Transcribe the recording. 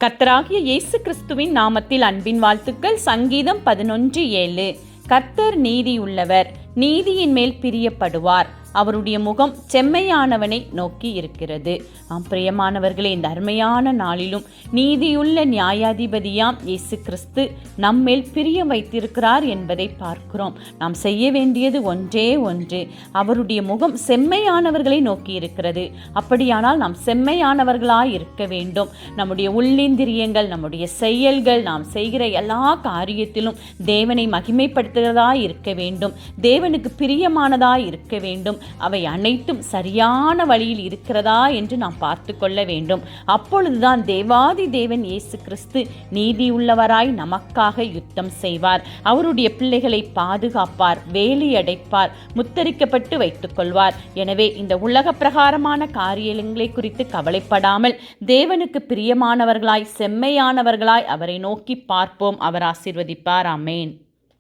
கர்த்தராகிய இயேசு கிறிஸ்துவின் நாமத்தில் அன்பின் வாழ்த்துக்கள். சங்கீதம் 11:7. கர்த்தர் நீதியுள்ளவர், நீதியின் மேல் பிரியப்படுவார், அவருடைய முகம் செம்மையானவனை நோக்கி இருக்கிறது. பிரியமானவர்களே, இந்த அருமையான நாளிலும் நீதியுள்ள நியாயாதிபதியாம் இயேசு கிறிஸ்து நம்மேல் பிரியம் வைத்திருக்கிறார் என்பதை பார்க்கிறோம். நாம் செய்ய வேண்டியது ஒன்றே ஒன்று, அவருடைய முகம் செம்மையானவர்களை நோக்கி இருக்கிறது. அப்படியானால் நாம் செம்மையானவர்களாய் இருக்க வேண்டும். நம்முடைய உள்ளிந்திரியங்கள், நம்முடைய செயல்கள், நாம் செய்கிற எல்லா காரியத்திலும் தேவனை மகிமைப்படுத்துகிறதாய் இருக்க வேண்டும், தேவனுக்கு பிரியமானதாய் இருக்க வேண்டும். அவை அனைத்தும் சரியான வழியில் இருக்கிறதா என்று நாம் பார்த்து கொள்ள வேண்டும். அப்பொழுதுதான் தேவாதி தேவன் இயேசு கிறிஸ்து நீதியுள்ளவராய் நமக்காக யுத்தம் செய்வார். அவருடைய பிள்ளைகளை பாதுகாப்பார், வேலி அடைப்பார், முத்தரிக்கப்பட்டு வைத்துக் கொள்வார். எனவே இந்த உலக பிரகாரமான காரியங்களை குறித்து கவலைப்படாமல் தேவனுக்கு பிரியமானவர்களாய், செம்மையானவர்களாய் அவரை நோக்கி பார்ப்போம். அவர் ஆசீர்வதிப்பார். ஆமென்.